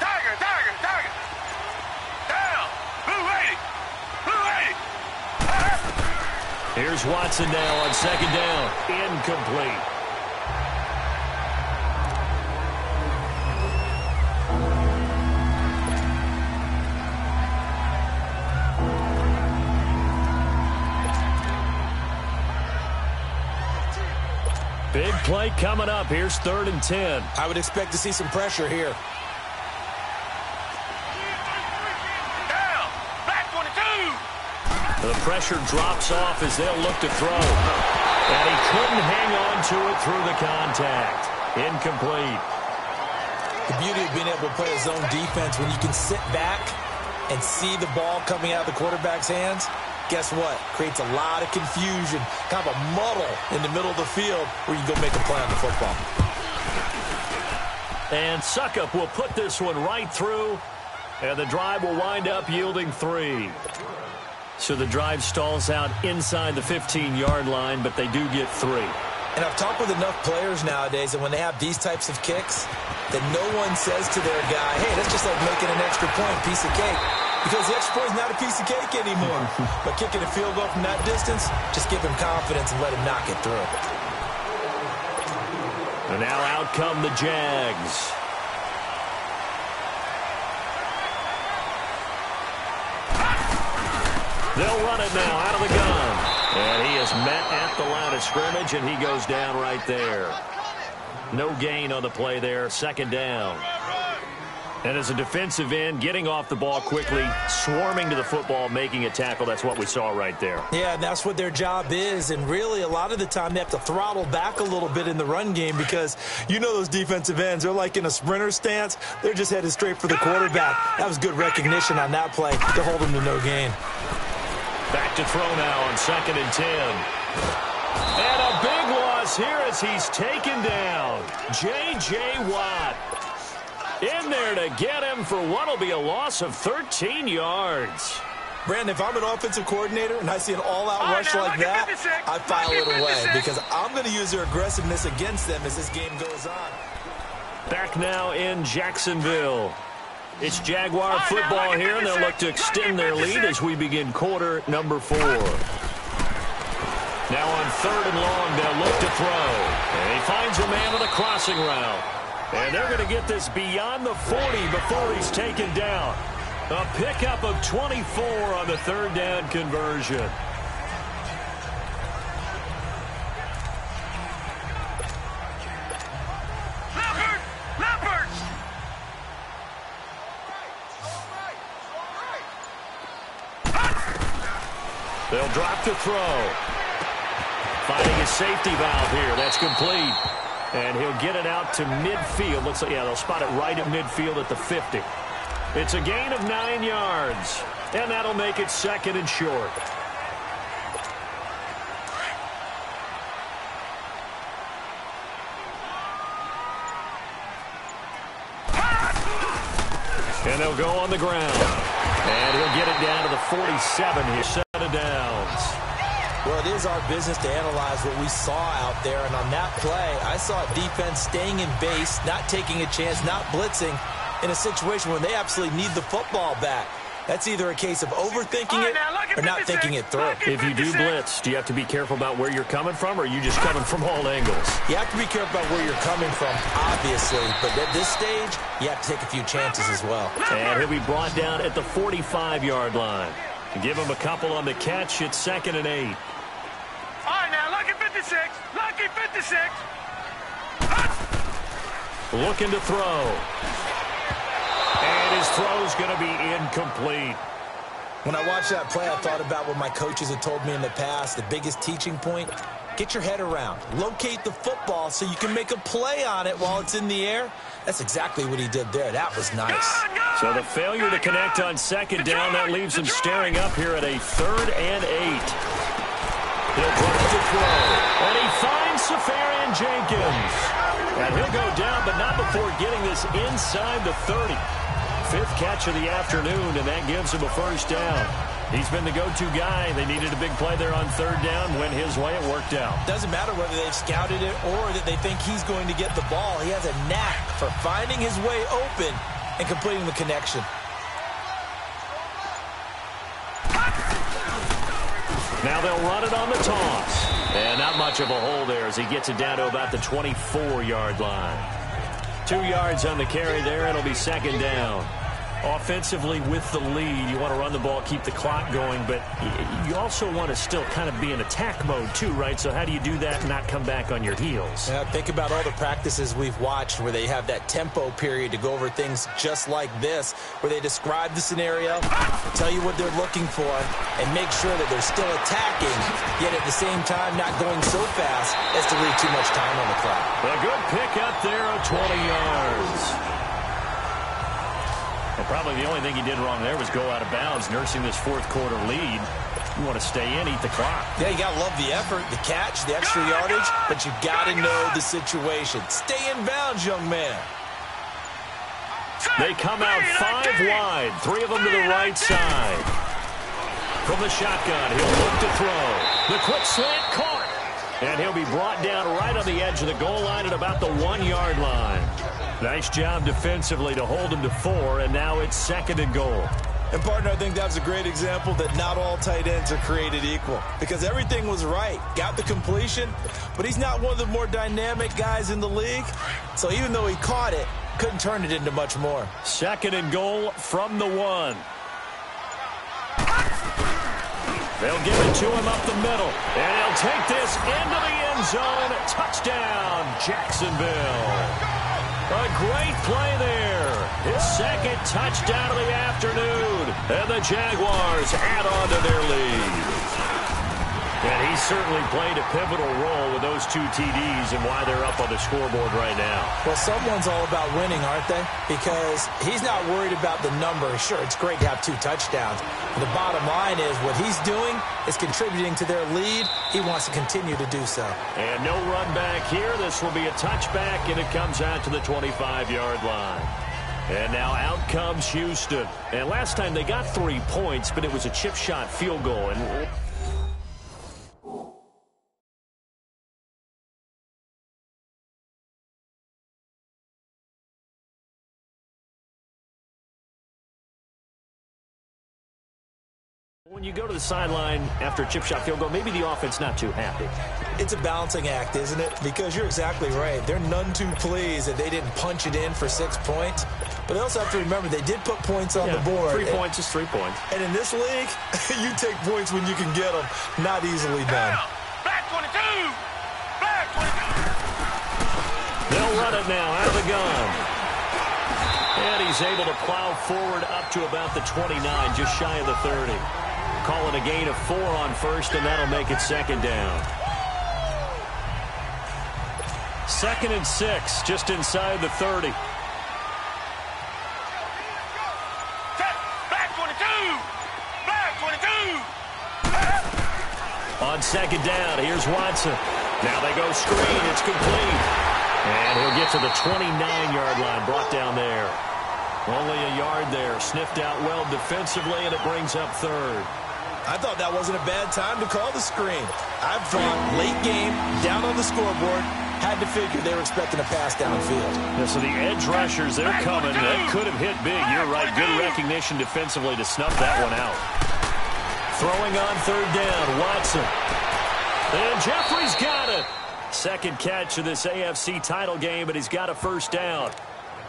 Tiger. Down. Blue 80. Here's Watson now on 2nd down. Incomplete. Big play coming up. Here's 3rd and 10. I would expect to see some pressure here. Down. Flag 22. The pressure drops off as they'll look to throw. And he couldn't hang on to it through the contact. Incomplete. The beauty of being able to play a zone defense when you can sit back and see the ball coming out of the quarterback's hands, guess what? Creates a lot of confusion, kind of a muddle in the middle of the field where you go make a play on the football. And Suckup will put this one right through, and the drive will wind up yielding 3. So the drive stalls out inside the 15-yard line, but they do get 3. And I've talked with enough players nowadays, and when they have these types of kicks, that no one says to their guy, hey, that's just like making an extra point, piece of cake. Because the extra point is not a piece of cake anymore. But kicking a field goal from that distance, just give him confidence and let him knock it through. And now out come the Jags. They'll run it now out of the gun. And he is met at the line of scrimmage, and he goes down right there. No gain on the play there. 2nd down. And as a defensive end, getting off the ball quickly, swarming to the football, making a tackle, that's what we saw right there. Yeah, and that's what their job is. And really, a lot of the time, they have to throttle back a little bit in the run game because you know those defensive ends, they're like in a sprinter stance. They're just headed straight for the quarterback. That was good recognition on that play to hold them to no gain. Back to throw now on 2nd and 10. And a big loss here as he's taken down. J.J. Watt in there to get him for what will be a loss of 13 yards. Brandon, if I'm an offensive coordinator and I see an all-out rush like that, I file it away because I'm going to use their aggressiveness against them as this game goes on. Back now in Jacksonville. It's Jaguar football here, and they'll look to extend their lead as we begin quarter number 4. Now on 3rd and long, they'll look to throw. And he finds a man on a crossing route. And they're going to get this beyond the 40 before he's taken down. A pickup of 24 on the 3rd down conversion. They'll drop to throw. Finding his safety valve here. That's complete. And he'll get it out to midfield. Looks like, yeah, they'll spot it right at midfield at the 50. It's a gain of 9 yards. And that'll make it 2nd and short. And they'll go on the ground. And he'll get it down to the 47 here. Set of downs. Well, it is our business to analyze what we saw out there. And on that play, I saw defense staying in base, not taking a chance, not blitzing in a situation where they absolutely need the football back. That's either a case of overthinking it or not thinking it through. If you do blitz, do you have to be careful about where you're coming from, or are you just coming from all angles? You have to be careful about where you're coming from, obviously. But at this stage, you have to take a few chances as well. And he'll be brought down at the 45-yard line. Give him a couple on the catch. It's 2nd and 8. All right, now, lucky 56. Lucky 56. Looking to throw. And his throw's going to be incomplete. When I watched that play, I thought about what my coaches had told me in the past. The biggest teaching point, get your head around. Locate the football so you can make a play on it while it's in the air. That's exactly what he did there. That was nice. So the failure to connect on 2nd down, that leaves him staring up here at a 3rd and 8. He'll put it to throw. And he finds Safarian Jenkins. And he'll go down, but not before getting this inside the 30. 5th catch of the afternoon, and that gives him a 1st down. He's been the go-to guy. They needed a big play there on 3rd down. Went his way, it worked out. Doesn't matter whether they've scouted it or that they think he's going to get the ball. He has a knack for finding his way open and completing the connection. Now they'll run it on the toss. And not much of a hole there as he gets it down to about the 24-yard line. 2 yards on the carry there. It'll be 2nd down. Offensively with the lead, you want to run the ball, keep the clock going, but you also want to still kind of be in attack mode too, right? So how do you do that and not come back on your heels? Yeah, think about all the practices we've watched where they have that tempo period to go over things just like this, where they describe the scenario, tell you what they're looking for, and make sure that they're still attacking, yet at the same time not going so fast as to leave too much time on the clock. A good pick up there of 20 yards. And probably the only thing he did wrong there was go out of bounds, nursing this 4th quarter lead. You want to stay in, eat the clock. Yeah, you got to love the effort, the catch, the extra yardage, but you got to know the situation. Stay in bounds, young man. They come out 5 wide, 3 of them to the right side. From the shotgun, he'll look to throw. The quick slant caught. And he'll be brought down right on the edge of the goal line at about the 1-yard line. Nice job defensively to hold him to 4, and now it's 2nd and goal. And, partner, I think that was a great example that not all tight ends are created equal because everything was right. Got the completion, but he's not one of the more dynamic guys in the league. So even though he caught it, couldn't turn it into much more. 2nd and goal from the 1. They'll give it to him up the middle, and he'll take this into the end zone. Touchdown, Jacksonville. A great play there. His 2nd touchdown of the afternoon. And the Jaguars add on to their lead. And he certainly played a pivotal role with those 2 TDs and why they're up on the scoreboard right now. Well, someone's all about winning, aren't they? Because he's not worried about the number. Sure, it's great to have 2 touchdowns. But the bottom line is what he's doing is contributing to their lead. He wants to continue to do so. And no run back here. This will be a touchback, and it comes out to the 25-yard line. And now out comes Houston. And last time they got 3 points, but it was a chip shot field goal. And when you go to the sideline after a chip shot field goal, maybe the offense not too happy. It's a balancing act, isn't it? Because you're exactly right. They're none too pleased that they didn't punch it in for 6 points. But they also have to remember they did put points on the board. 3 points is 3 points. And in this league, you take points when you can get them. Not easily done. Black 22! Black 22! They'll run it now out of the gun. And he's able to plow forward up to about the 29, just shy of the 30. Call it a gain of 4 on 1st, and that'll make it 2nd down. 2nd and 6, just inside the 30. Black 22! Black 22! On 2nd down, here's Watson. Now they go screen. It's complete. And he'll get to the 29-yard line, brought down there. Only a yard there. Sniffed out well defensively, and it brings up third. I thought that wasn't a bad time to call the screen. I thought late game, down on the scoreboard, had to figure they were expecting a pass downfield. Yeah, so the edge rushers, they're coming. That could have hit big. You're right. Good recognition defensively to snuff that one out. Throwing on third down, Watson. And Jeffrey's got it. Second catch of this AFC title game, but he's got a first down.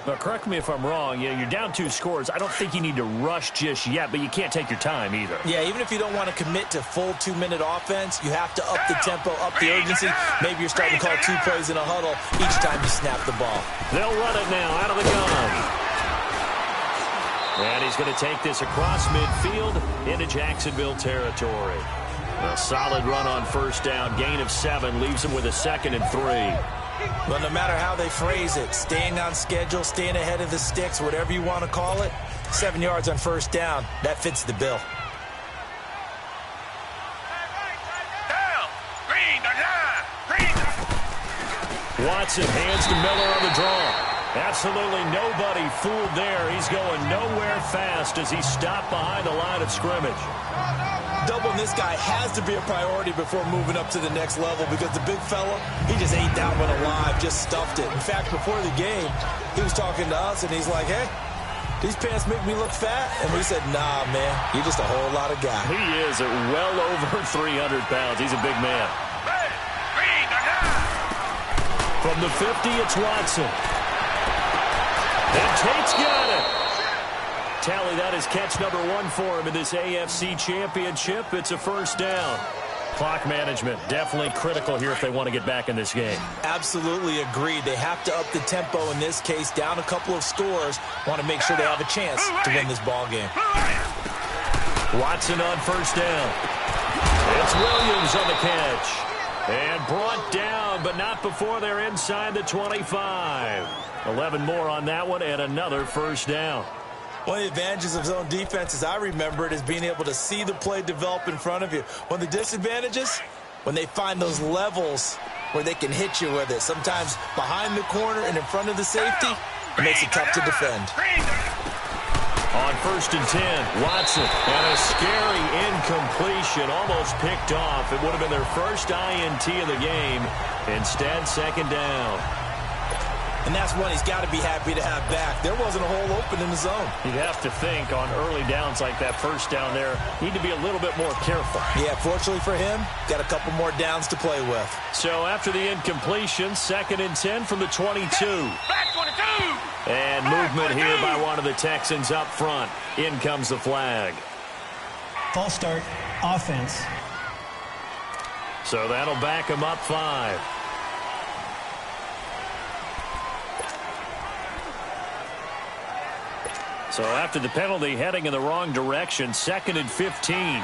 Now, correct me if I'm wrong. You're down 2 scores. I don't think you need to rush just yet, but you can't take your time either. Yeah, even if you don't want to commit to full 2-minute offense, you have to up the tempo, up the urgency. Maybe you're starting to call 2 plays in a huddle each time you snap the ball. They'll run it now out of the gun. And he's going to take this across midfield into Jacksonville territory. A solid run on first down. Gain of 7 leaves him with a 2nd and 3. Well, no matter how they phrase it, staying on schedule, staying ahead of the sticks, whatever you want to call it, 7 yards on first down, that fits the bill. Watson hands to Miller on the draw. Absolutely nobody fooled there. He's going nowhere fast as he's stopped behind the line of scrimmage. Doubling this guy has to be a priority before moving up to the next level because the big fella, he just ate that one alive, just stuffed it. In fact, before the game, he was talking to us, and he's like, hey, these pants make me look fat? And we said, nah, man, you're just a whole lot of guy. He is at well over 300 pounds. He's a big man. From the 50, it's Watson. And Tate's got it. Tally, that is catch number 1 for him in this AFC championship. It's a first down. Clock management, definitely critical here if they want to get back in this game. Absolutely agreed. They have to up the tempo in this case, down a couple of scores. Want to make sure they have a chance to win this ball game. Watson on first down. It's Williams on the catch. And brought down, but not before they're inside the 25. 11 more on that one, and another first down. One of the advantages of zone defense, as I remember it, is being able to see the play develop in front of you. One of the disadvantages, when they find those levels where they can hit you with it. Sometimes behind the corner and in front of the safety, it makes it tough to defend. On first and 10, Watson, and a scary incompletion, almost picked off. It would have been their first INT of the game. Instead, second down. And that's one he's got to be happy to have back. There wasn't a hole open in the zone. You'd have to think on early downs like that first down there, need to be a little bit more careful. Yeah, fortunately for him, got a couple more downs to play with. So after the incompletion, second and 10 from the 22. Back 22. And movement here by one of the Texans up front. In comes the flag. False start, offense. So that'll back him up 5. So after the penalty, heading in the wrong direction, second and 15.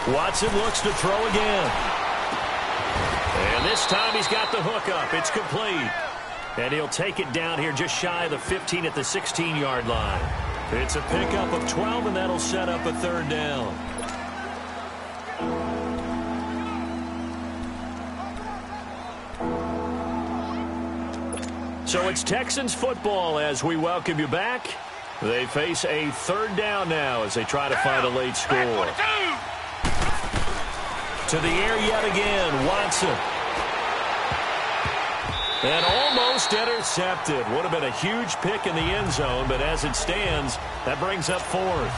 Watson looks to throw again. And this time he's got the hook up. It's complete. And he'll take it down here just shy of the 15 at the 16-yard line. It's a pickup of 12, and that'll set up a third down. So it's Texans football as we welcome you back. They face a third down now as they try to find a late score. To the air yet again, Watson. And almost intercepted. Would have been a huge pick in the end zone, but as it stands, that brings up 4th.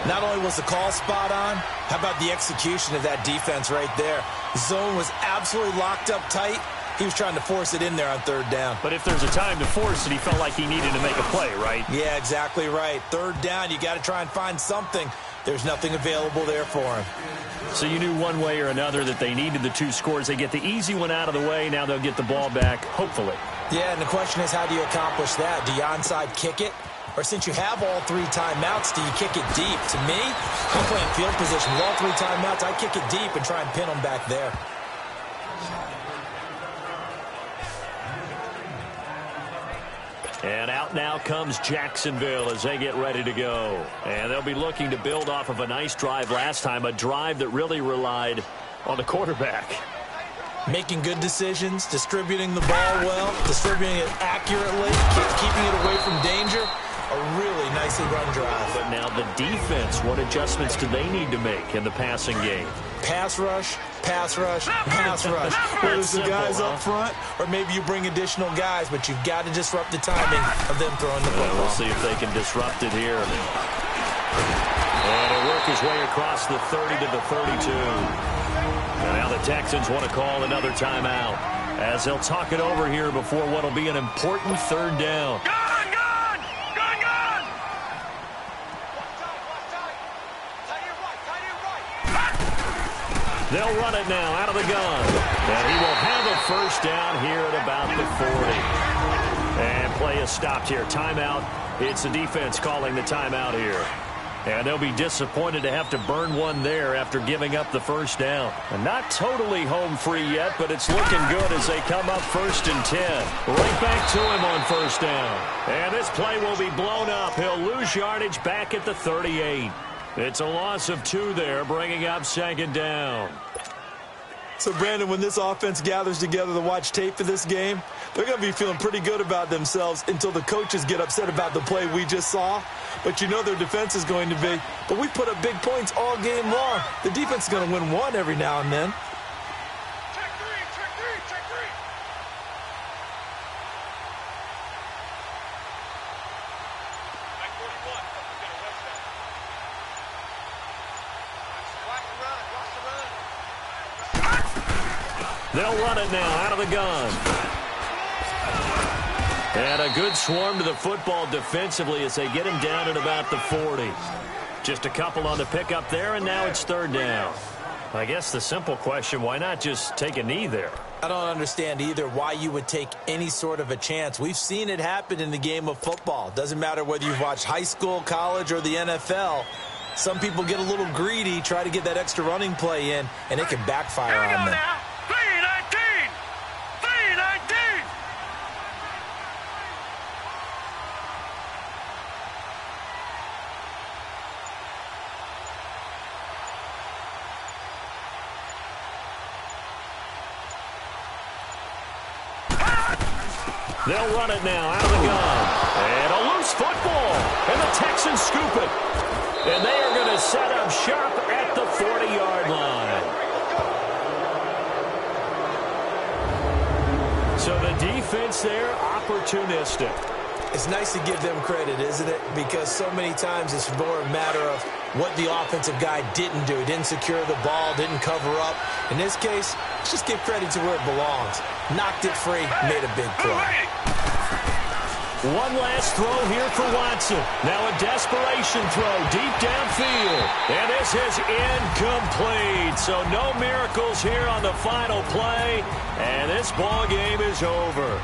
Not only was the call spot on, how about the execution of that defense right there? The zone was absolutely locked up tight. He was trying to force it in there on third down. But if there's a time to force it, he felt like he needed to make a play, right? Yeah, exactly right. Third down, you got to try and find something. There's nothing available there for him. So you knew one way or another that they needed the 2 scores. They get the easy one out of the way. Now they'll get the ball back, hopefully. Yeah, and the question is, how do you accomplish that? Do you onside kick it? Or since you have all 3 timeouts, do you kick it deep? To me, I'm playing field position with all 3 timeouts. I kick it deep and try and pin them back there. And out now comes Jacksonville as they get ready to go. And they'll be looking to build off of a nice drive last time, a drive that really relied on the quarterback. Making good decisions, distributing the ball well, distributing it accurately, keeping it away from danger. A really nicely run drive. But now the defense, what adjustments do they need to make in the passing game? Pass rush, pass rush, pass rush. Whether it's the guys up front or maybe you bring additional guys, but you've got to disrupt the timing of them throwing the football. We'll see if they can disrupt it here. And it'll work his way across the 30 to the 32. And now the Texans want to call another timeout as they'll talk it over here before what will be an important third down. They'll run it now out of the gun. And he will have a first down here at about the 40. And play is stopped here. Timeout. It's the defense calling the timeout here. And they'll be disappointed to have to burn one there after giving up the first down. And not totally home free yet, but it's looking good as they come up 1st and 10. Right back to him on first down. And this play will be blown up. He'll lose yardage back at the 38. It's a loss of 2 there, bringing up 2nd down. So, Brandon, when this offense gathers together to watch tape for this game, they're going to be feeling pretty good about themselves until the coaches get upset about the play we just saw. But you know their defense is going to be. But we put up big points all game long. The defense is going to win one every now and then. They'll run it now out of the gun. And a good swarm to the football defensively as they get him down at about the 40. Just a couple on the pickup there, and now it's 3rd down. I guess the simple question, why not just take a knee there? I don't understand either why you would take any sort of a chance. We've seen it happen in the game of football. Doesn't matter whether you've watched high school, college, or the NFL. Some people get a little greedy, try to get that extra running play in, and it can backfire on them. They'll run it now out of the gun. And a loose football. And the Texans scoop it. And they are going to set up sharp at the 40-yard line. So the defense there, opportunistic. It's nice to give them credit, isn't it? Because so many times it's more a matter of what the offensive guy didn't do. Didn't secure the ball, didn't cover up. In this case, let's just give credit to where it belongs. Knocked it free, made a big play. One last throw here for Watson. Now a desperation throw deep downfield. And this is incomplete. So no miracles here on the final play. And this ball game is over.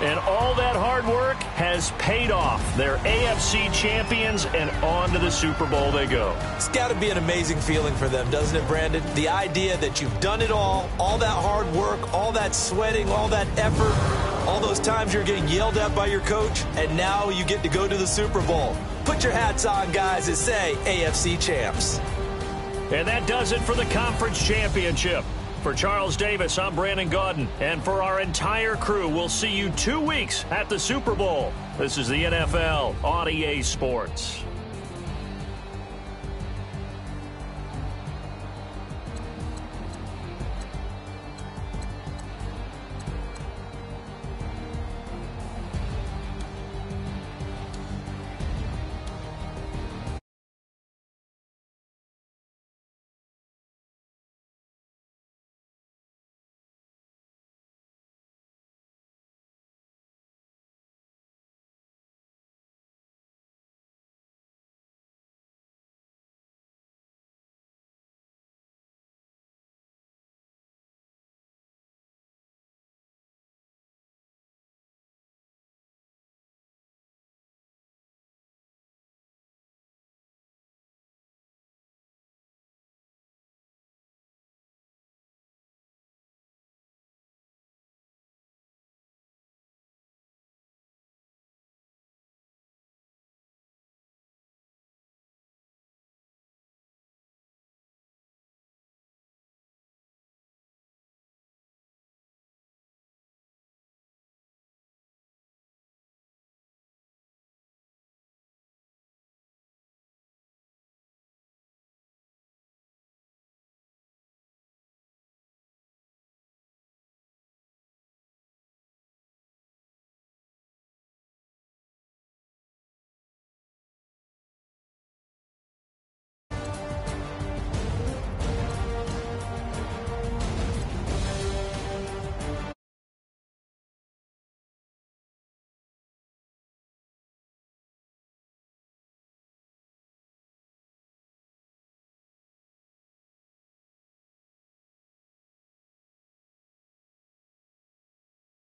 And all that hard work has paid off. They're AFC champions, and on to the Super Bowl they go. It's got to be an amazing feeling for them, doesn't it, Brandon? The idea that you've done it all that hard work, all that sweating, all that effort, all those times you're getting yelled at by your coach, and now you get to go to the Super Bowl. Put your hats on, guys, and say AFC champs. And that does it for the conference championship. For Charles Davis, I'm Brandon Gaudin. And for our entire crew, we'll see you 2 weeks at the Super Bowl. This is the NFL on EA Sports.